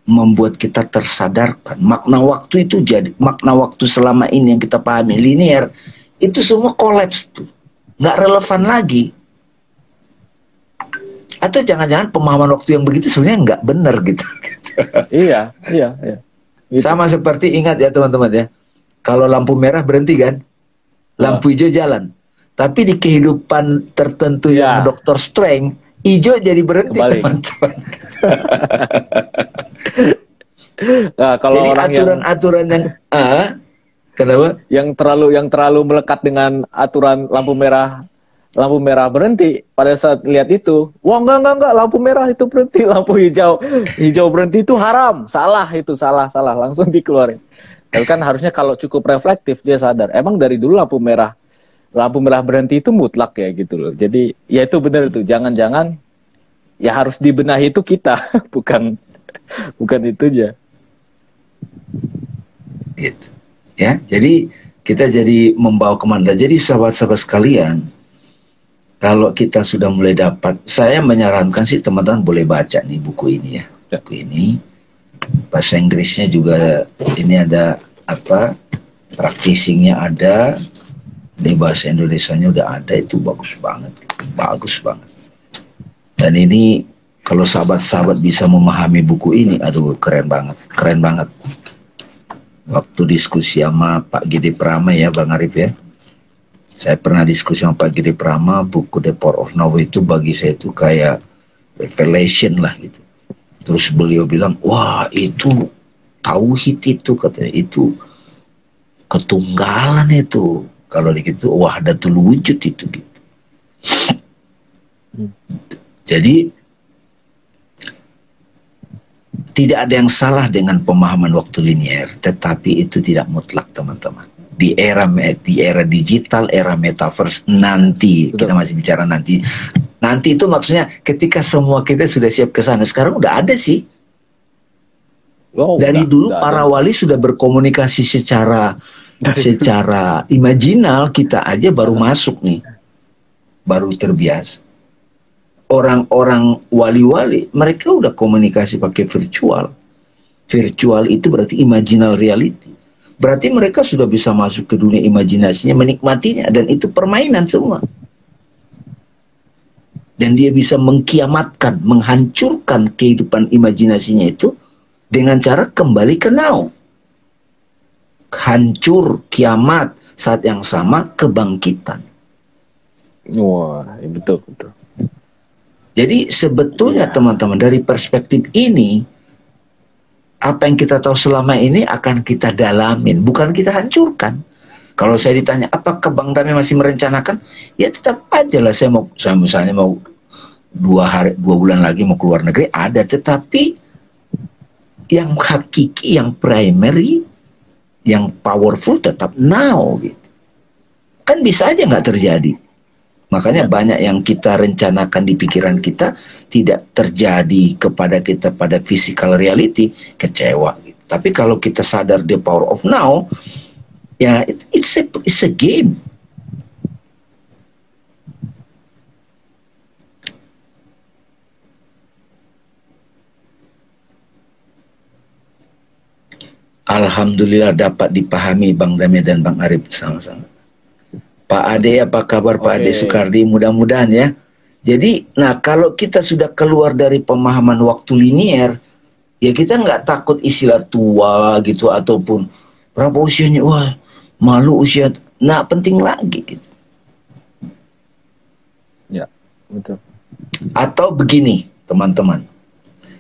membuat kita tersadarkan makna waktu itu. Jadi makna waktu selama ini yang kita pahami linear itu semua kolaps tuh, nggak relevan lagi. Atau jangan-jangan pemahaman waktu yang begitu sebenarnya nggak benar gitu. Iya. Gitu. Sama seperti ingat ya teman-teman ya, kalau lampu merah berhenti kan, lampu hijau jalan. Tapi di kehidupan tertentu yang Dr. Strange, hijau jadi berhenti teman-teman. Nah, kalau jadi orang aturan-aturan yang kenapa? Yang terlalu melekat dengan aturan lampu merah berhenti. Pada saat lihat itu, wah enggak lampu merah itu berhenti, lampu hijau berhenti itu haram, salah langsung dikeluarin. Tapi kan harusnya kalau cukup reflektif dia sadar, emang dari dulu lampu merah berhenti itu mutlak ya gitu loh. Jadi ya itu benar itu, jangan-jangan ya harus dibenahi itu kita, bukan itu aja. Gitu. Ya, jadi kita jadi membawa kemana. Jadi sahabat-sahabat sekalian, kalau kita sudah mulai dapat, saya menyarankan sih teman-teman boleh baca nih buku ini ya. Buku ini bahasa Inggrisnya juga ini ada practicing-nya ada, di bahasa Indonesianya udah ada, itu bagus banget. Dan ini kalau sahabat-sahabat bisa memahami buku ini, aduh keren banget. Waktu diskusi sama Pak Gede Prama ya Bang Arif ya, saya pernah diskusi sama Pak Gede Prama, buku The Power of Now itu bagi saya itu kayak revelation lah gitu. Terus beliau bilang, wah itu tauhid itu, katanya itu ketunggalan itu. Kalau gitu wahdatul wujud itu gitu. Jadi tidak ada yang salah dengan pemahaman waktu linear, tetapi itu tidak mutlak teman-teman. Di era digital, era metaverse nanti, kita masih bicara nanti. Nanti itu maksudnya ketika semua kita sudah siap ke sana. Sekarang udah ada sih. Dari dulu para wali sudah berkomunikasi secara imajinal, kita aja baru masuk nih. Baru terbiasa. Orang-orang wali-wali, mereka udah komunikasi pakai virtual. Virtual itu berarti imaginal reality. Berarti mereka sudah bisa masuk ke dunia imajinasinya, menikmatinya, dan itu permainan semua. Dan dia bisa mengkiamatkan, menghancurkan kehidupan imajinasinya itu dengan cara kembali ke now. Hancur, kiamat, saat yang sama kebangkitan. Wah, betul. Jadi sebetulnya teman-teman dari perspektif ini, apa yang kita tahu selama ini akan kita dalamin, bukan kita hancurkan. Kalau saya ditanya, apakah Bang Dame masih merencanakan? Ya tetap aja lah, saya misalnya mau 2 bulan lagi mau keluar negeri, ada. Tetapi yang hakiki, yang primary, yang powerful tetap now gitu. Kan bisa aja nggak terjadi. Makanya banyak yang kita rencanakan di pikiran kita tidak terjadi kepada kita pada physical reality, kecewa gitu. Tapi kalau kita sadar the power of now, ya it's a game. Alhamdulillah dapat dipahami Bang Dame dan Bang Arif sama-sama. Pak Ade, apa kabar Pak Ade Soekardi? Mudah-mudahan ya. Jadi, nah kalau kita sudah keluar dari pemahaman waktu linier, ya kita nggak takut istilah tua gitu, ataupun berapa usianya, wah malu usia, nah penting lagi gitu. Ya, betul. Atau begini teman-teman,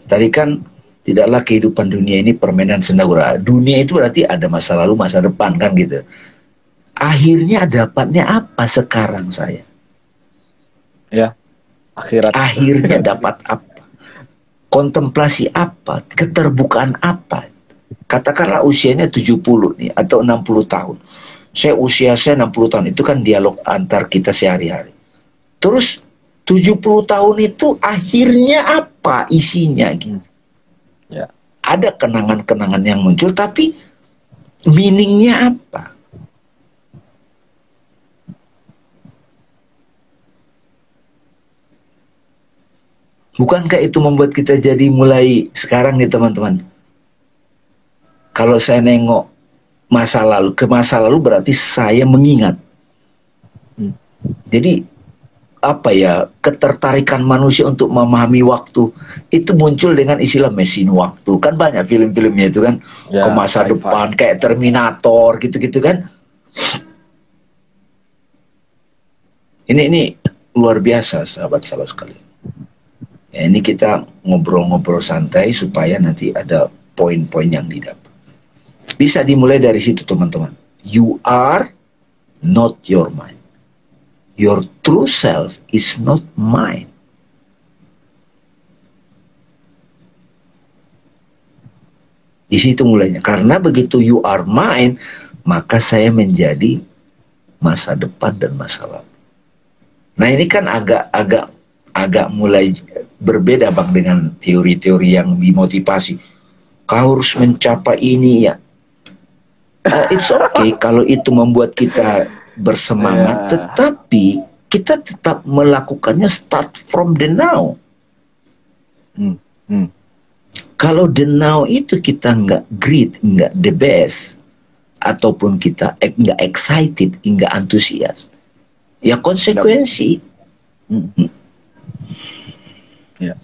tadi kan tidaklah kehidupan dunia ini permainan senda-gurau. Dunia itu berarti ada masa lalu, masa depan kan gitu. Akhirnya dapatnya apa sekarang saya? Ya, akhirat. Akhirnya dapat apa? Kontemplasi apa? Keterbukaan apa? Katakanlah usianya 70 nih, atau 60 tahun. Usia saya 60 tahun, itu kan dialog antar kita sehari-hari. Terus 70 tahun itu akhirnya apa isinya gitu? Ya. Ada kenangan-kenangan yang muncul, tapi meaningnya apa? Bukankah itu membuat kita jadi mulai sekarang nih teman-teman? Kalau saya nengok masa lalu, ke masa lalu berarti saya mengingat. Jadi apa ya, ketertarikan manusia untuk memahami waktu itu muncul dengan istilah mesin waktu. Kan banyak film-filmnya itu kan, ya, ke masa depan kayak Terminator gitu-gitu kan. Ini luar biasa sahabat-sahabat sekalian. Ya, ini kita ngobrol-ngobrol santai supaya nanti ada poin-poin yang didapat. Bisa dimulai dari situ teman-teman. You are not your mind. Your true self is not mine. Di situ mulainya. Karena begitu you are mine, maka saya menjadi masa depan dan masa lalu. Nah ini kan agak mulai berbeda Bang dengan teori-teori yang dimotivasi. Kau harus mencapai ini ya. It's okay kalau itu membuat kita bersemangat, tetapi kita tetap melakukannya start from the now. Kalau the now itu kita nggak great, nggak the best, ataupun kita nggak excited, nggak antusias, ya konsekuensi. Ya,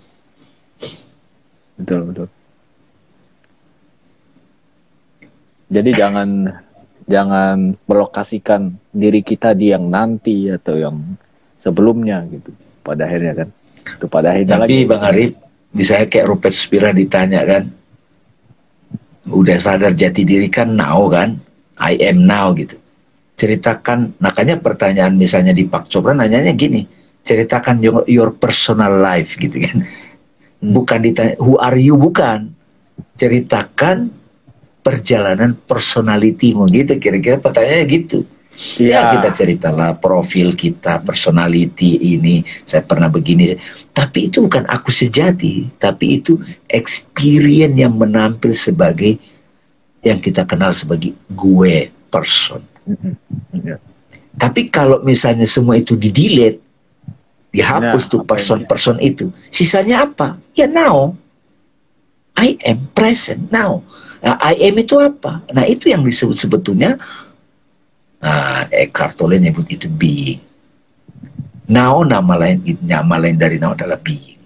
betul. Jadi jangan melokasikan diri kita di yang nanti atau yang sebelumnya gitu. Pada akhirnya kan, itu pada akhirnya. Tapi lagi, Bang Arif, misalnya kayak Rupert Spira ditanya kan, udah sadar jati diri kan now kan, I am now gitu. Ceritakan, makanya pertanyaan misalnya di Pak Chopra nanyanya gini, ceritakan your personal life gitu kan. Bukan ditanya who are you, bukan. Ceritakan perjalanan personalitimu gitu, kira-kira pertanyaannya gitu. Ya kita ceritalah profil kita, personality ini, saya pernah begini. Tapi itu bukan aku sejati, tapi itu experience yang menampil sebagai yang kita kenal sebagai gue person. Tapi kalau misalnya semua itu di-delete, dihapus tuh person-person itu, sisanya apa? Ya now, I am present now. Nah, I am itu apa? Nah itu yang disebut sebetulnya, Eckhart Tolle nyebut itu being. Now nama lain dari now adalah being.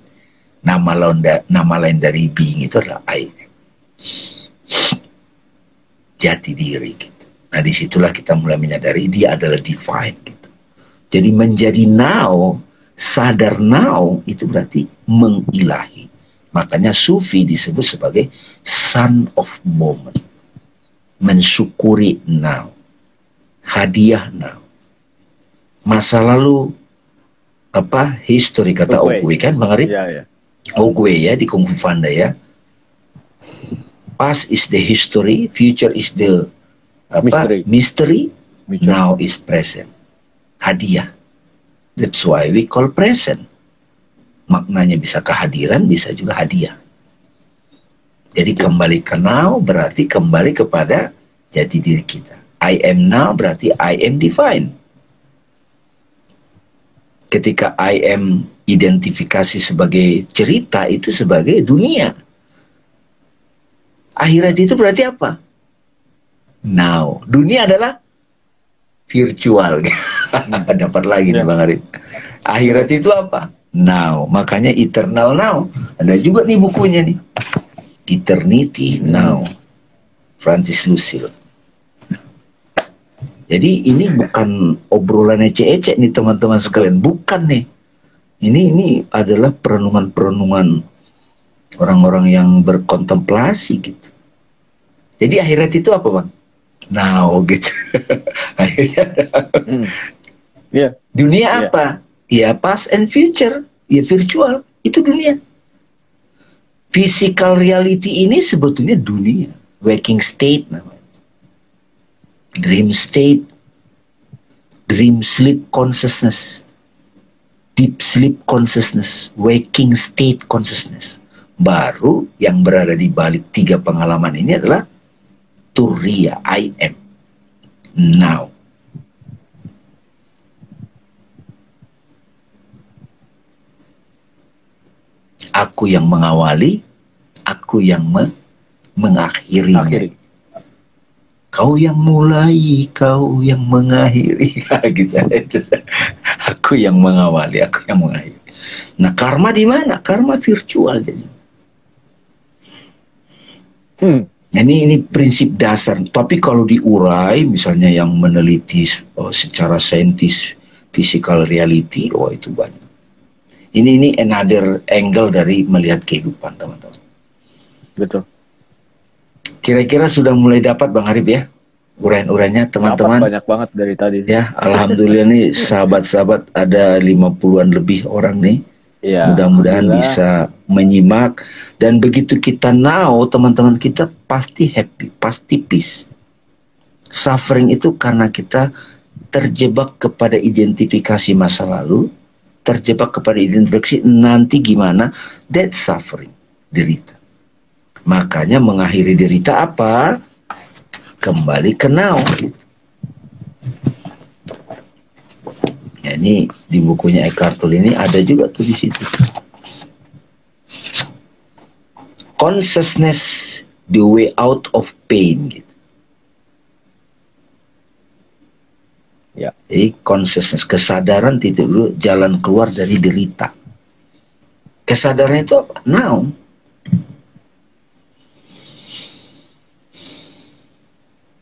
Nama lain dari being itu adalah I am. Jati diri gitu. Nah disitulah kita mulai menyadari dia adalah divine gitu. Jadi menjadi now, sadar now itu berarti mengilahi. Makanya Sufi disebut sebagai son of moment. Mensyukuri now. Hadiah now. Masa lalu, history kata Ogwe kan Bang Arif? Ya. Ogwe ya di Kung Fu Panda ya. Past is the history, future is the mystery. Now is present. Hadiah. That's why we call present. Maknanya bisa kehadiran, bisa juga hadiah. Jadi kembali ke now berarti kembali kepada jati diri kita. I am now berarti I am divine. Ketika I am identifikasi sebagai cerita, itu sebagai dunia. Akhirat itu berarti apa? Now. Dunia adalah virtual. Dapat lagi nih Bang Arif. Akhirat itu apa? Now. Makanya eternal now. Ada juga nih bukunya nih. Eternity Now. Francis Lucille. Jadi ini bukan obrolan ecek-ecek nih teman-teman sekalian. Bukan nih. Ini adalah perenungan-perenungan orang-orang yang berkontemplasi gitu. Jadi akhirat itu apa Bang? Now gitu. Akhirnya dunia apa? Ya past and future. Ya virtual. Itu dunia. Physical reality ini sebetulnya dunia. Waking state namanya. Dream state. Dream sleep consciousness. Deep sleep consciousness. Waking state consciousness. Baru yang berada di balik 3 pengalaman ini adalah Turiya, I am. Now. Aku yang mengawali, aku yang mengakhiri. Kau yang mulai, kau yang mengakhiri. Gitu. Aku yang mengawali, aku yang mengakhiri. Nah, karma di mana? Karma virtual jadi. Ini prinsip dasar. Tapi kalau diurai, misalnya yang meneliti secara saintis physical reality, itu banyak. Ini another angle dari melihat kehidupan, teman-teman. Betul. Kira-kira sudah mulai dapat Bang Arif ya? Uraian-uraiannya teman-teman. Banyak banget dari tadi. Ya, alhamdulillah nih sahabat-sahabat ada 50-an lebih orang nih. Ya, mudah-mudahan bisa menyimak. Dan begitu kita now, teman-teman kita pasti happy, pasti peace. Suffering itu karena kita terjebak kepada identifikasi masa lalu, terjebak kepada identifikasi nanti gimana, that suffering, derita. Makanya mengakhiri derita apa? Kembali ke now. Ya, ini di bukunya Eckhart Tolle ini ada juga tuh di situ. Consciousness, the way out of pain gitu. Ya. Jadi consciousness, kesadaran titik dulu jalan keluar dari derita. Kesadaran itu apa? Now.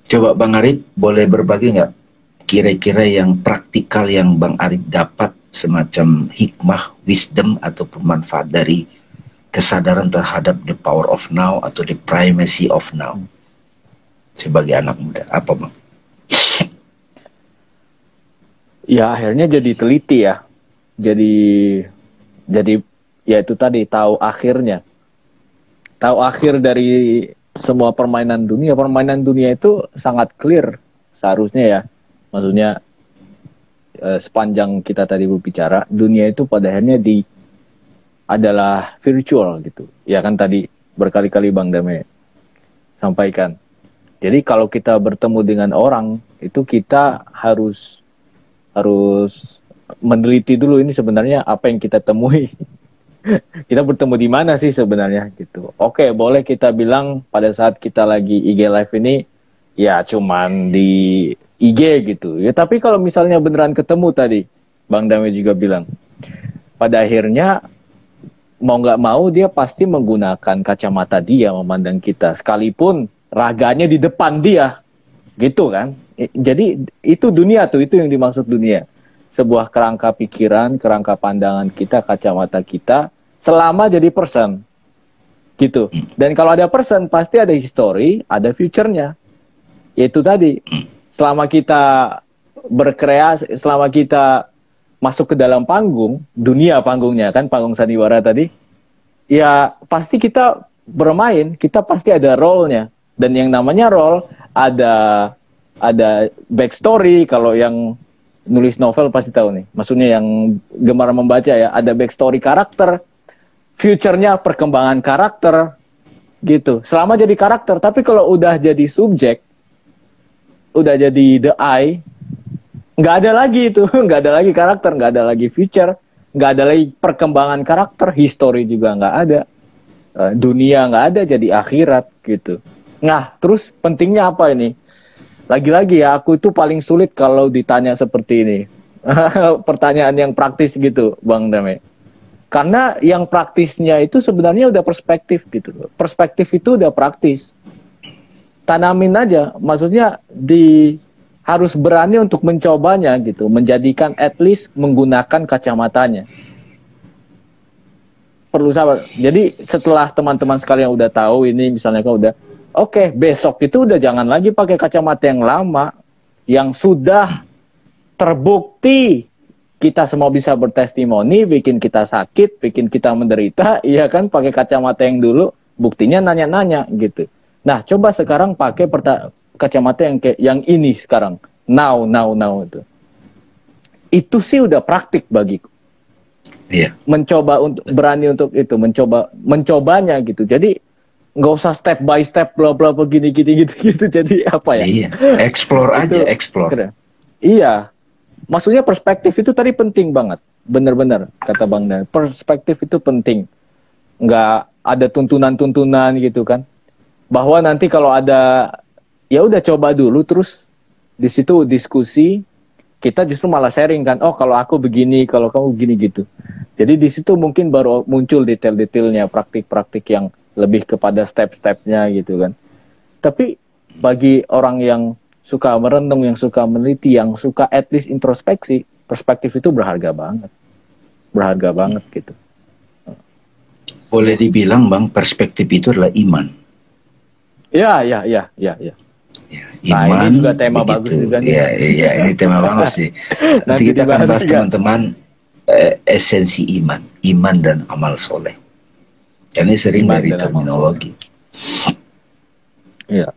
Coba Bang Arif boleh berbagi nggak kira-kira yang praktikal yang Bang Arif dapat semacam hikmah, wisdom ataupun manfaat dari kesadaran terhadap the power of now atau the primacy of now sebagai anak muda, apa Bang? Ya akhirnya jadi teliti ya, jadi ya itu tadi tahu akhirnya, tahu akhir dari semua permainan dunia. Permainan dunia itu sangat clear seharusnya ya, maksudnya sepanjang kita tadi berbicara, dunia itu pada akhirnya adalah virtual gitu, ya kan tadi berkali-kali Bang Dame sampaikan. Jadi kalau kita bertemu dengan orang itu kita harus meneliti dulu ini sebenarnya apa yang kita temui. Kita bertemu di mana sih sebenarnya gitu. Oke, boleh kita bilang pada saat kita lagi IG live ini ya cuman di IG gitu. Ya tapi kalau misalnya beneran ketemu tadi, Bang Dame juga bilang, pada akhirnya mau nggak mau dia pasti menggunakan kacamata dia memandang kita, sekalipun raganya di depan dia, gitu kan? Jadi itu dunia tuh, itu yang dimaksud dunia. Sebuah kerangka pikiran, kerangka pandangan kita, kacamata kita, selama jadi person. gitu. Dan kalau ada person pasti ada history, ada future-nya. Yaitu tadi, selama kita berkreasi, selama kita masuk ke dalam panggung, dunia panggungnya kan, panggung sandiwara tadi, ya pasti kita bermain, kita pasti ada role-nya. Dan yang namanya role ada backstory. Kalau yang nulis novel pasti tahu nih, maksudnya yang gemar membaca ya, ada backstory karakter, future-nya perkembangan karakter, gitu. Selama jadi karakter, tapi kalau udah jadi subjek, udah jadi the I, nggak ada lagi itu, nggak ada lagi karakter, nggak ada lagi future, nggak ada lagi perkembangan karakter, history juga nggak ada, dunia nggak ada, jadi akhirat gitu. Nah, terus pentingnya apa ini? Lagi-lagi ya, aku itu paling sulit kalau ditanya seperti ini. Pertanyaan yang praktis gitu, Bang Dame. Karena yang praktisnya itu sebenarnya udah perspektif gitu. Perspektif itu udah praktis. Tanamin aja, maksudnya harus berani untuk mencobanya gitu, menjadikan at least menggunakan kacamatanya. Perlu sabar. Jadi setelah teman-teman sekalian udah tahu ini, misalnya kau udah oke, besok itu udah jangan lagi pakai kacamata yang lama, yang sudah terbukti kita semua bisa bertestimoni, bikin kita sakit, bikin kita menderita, iya kan, pakai kacamata yang dulu, buktinya nanya-nanya gitu. Nah, coba sekarang pakai kacamata yang ini sekarang, now itu. Itu sih udah praktik bagiku. Iya. Mencoba untuk berani untuk itu, mencobanya gitu. Jadi nggak usah step by step bla bla begini gitu. Jadi apa ya? Iya, explore aja, explore. Iya, maksudnya perspektif itu tadi penting banget, bener-bener kata Bang Dan. Perspektif itu penting, nggak ada tuntunan gitu kan? Bahwa nanti kalau ada, ya udah coba dulu, terus di situ diskusi, kita justru malah sharing kan. Oh kalau aku begini, kalau kamu begini gitu. Jadi di situ mungkin baru muncul detail-detailnya, praktik-praktik yang lebih kepada step-stepnya gitu kan. Tapi bagi orang yang suka merenung, yang suka meneliti, yang suka at least introspeksi, perspektif itu berharga banget gitu. Boleh dibilang Bang, perspektif itu adalah iman. Ya. Ya, Nah, iman, ini juga tema bagus juga nih. Iya, ini tema bagus nih. Nanti kita akan bahas teman-teman esensi iman dan amal soleh. Ini sering iman dari terminologi. Iya.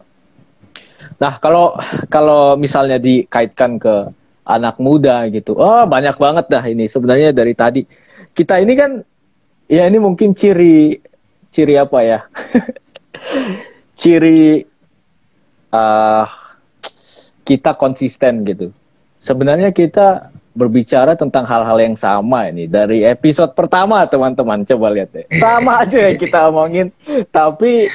Nah, kalau misalnya dikaitkan ke anak muda gitu, oh banyak banget dah ini sebenarnya dari tadi. Kita ini kan, ya ini mungkin ciri apa ya? Ciri kita konsisten gitu. Sebenarnya kita berbicara tentang hal-hal yang sama ini dari episode pertama, teman-teman, coba lihat deh, sama aja yang kita omongin, tapi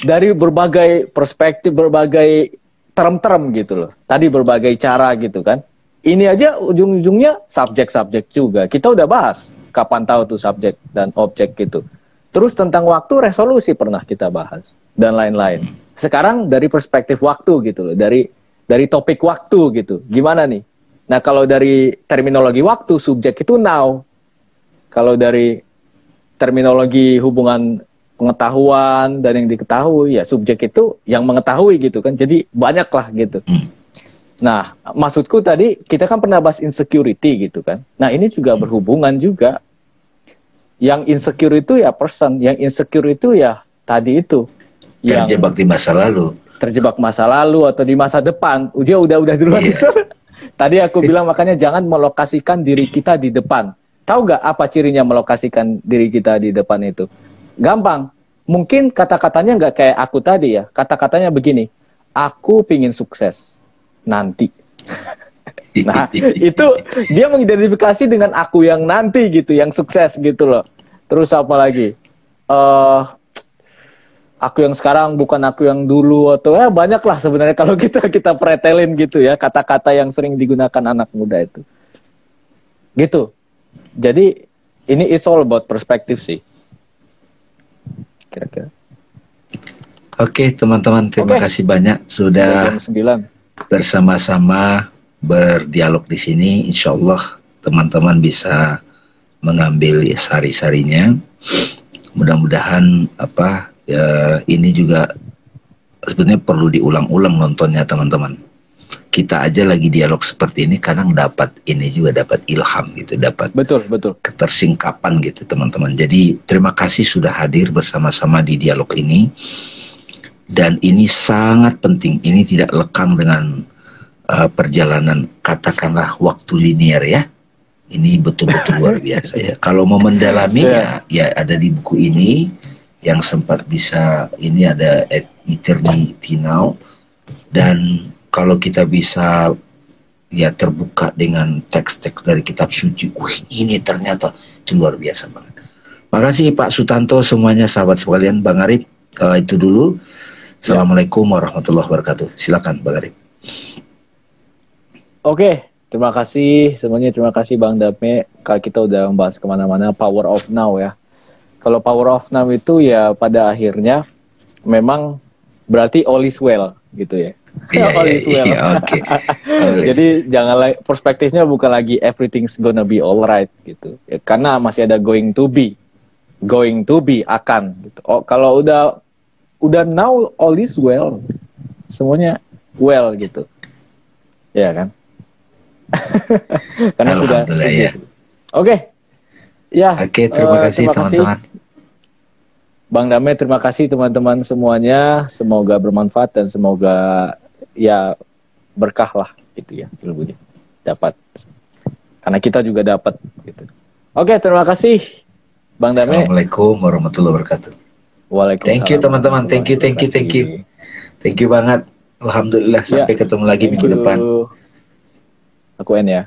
dari berbagai perspektif, berbagai term-term gitu loh, tadi berbagai cara gitu kan. Ini aja ujung-ujungnya subjek-subjek juga, kita udah bahas kapan tahu tuh subjek dan objek gitu. Terus tentang waktu, resolusi pernah kita bahas dan lain-lain. Sekarang dari perspektif waktu gitu loh, dari topik waktu gitu, gimana nih? Nah, kalau dari terminologi waktu, subjek itu now. Kalau dari terminologi hubungan pengetahuan dan yang diketahui, ya subjek itu yang mengetahui gitu kan. Jadi banyak lah gitu. Nah, maksudku tadi, kita kan pernah bahas insecurity gitu kan. Nah, ini juga berhubungan juga. Yang insecure itu ya person, yang insecure itu ya tadi itu. Terjebak di masa lalu. Terjebak masa lalu atau di masa depan. Dia udah duluan. Iya. Tadi aku bilang makanya jangan melokasikan diri kita di depan. Tahu nggak apa cirinya melokasikan diri kita di depan itu? Gampang. Mungkin kata-katanya nggak kayak aku tadi ya. Kata-katanya begini. Aku pingin sukses nanti. Nah, itu dia mengidentifikasi dengan aku yang nanti gitu, yang sukses gitu loh. Terus apa lagi? Aku yang sekarang bukan aku yang dulu, atau ya banyak lah sebenarnya kalau kita pretelin gitu ya, kata-kata yang sering digunakan anak muda itu. Gitu. Jadi ini it's all about perspektif sih. Kira-kira. Oke, teman-teman, terima kasih banyak sudah bersama-sama berdialog di sini. Insya Allah teman-teman bisa mengambil sari-sarinya. Mudah-mudahan apa ini juga sebenarnya perlu diulang-ulang nontonnya teman-teman. Kita aja lagi dialog seperti ini kadang dapat ini juga, dapat ilham gitu, dapat Betul, betul. ketersingkapan gitu teman-teman. Jadi terima kasih sudah hadir bersama-sama di dialog ini, dan ini sangat penting. Ini tidak lekang dengan perjalanan katakanlah waktu linear ya. Ini betul-betul luar biasa ya. Kalau mau mendalaminya ya ada di buku ini yang sempat bisa, ini ada Eternity Now, dan kalau kita bisa ya terbuka dengan teks-teks dari kitab suci, ini ternyata itu luar biasa banget. Makasih Pak Sutanto, semuanya sahabat sekalian. Bang Arif, itu dulu. Assalamualaikum warahmatullahi wabarakatuh. Silakan Bang Arif. Oke, terima kasih semuanya. Terima kasih Bang Dame. Kalau kita udah membahas kemana-mana Power of Now ya. Kalau Power of Now itu ya pada akhirnya memang berarti all is well gitu ya. All is well. Okay. Jadi jangan lagi, perspektifnya bukan lagi everything's gonna be alright gitu. Ya, karena masih ada going to be akan gitu. Oh, kalau udah now all is well. Semuanya well gitu. Ya kan? Karena sudah ya. Oke. Ya. Oke, terima kasih teman-teman. Bang Dame, terima kasih teman-teman semuanya. Semoga bermanfaat dan semoga ya berkah lah gitu ya ilmunya. Dapat. Karena kita juga dapat gitu. Oke, terima kasih Bang Dame. Assalamualaikum warahmatullahi wabarakatuh. Waalaikumsalam. Thank you teman-teman. Thank you. Thank you banget. Alhamdulillah, sampai ketemu lagi minggu depan. Aku N ya.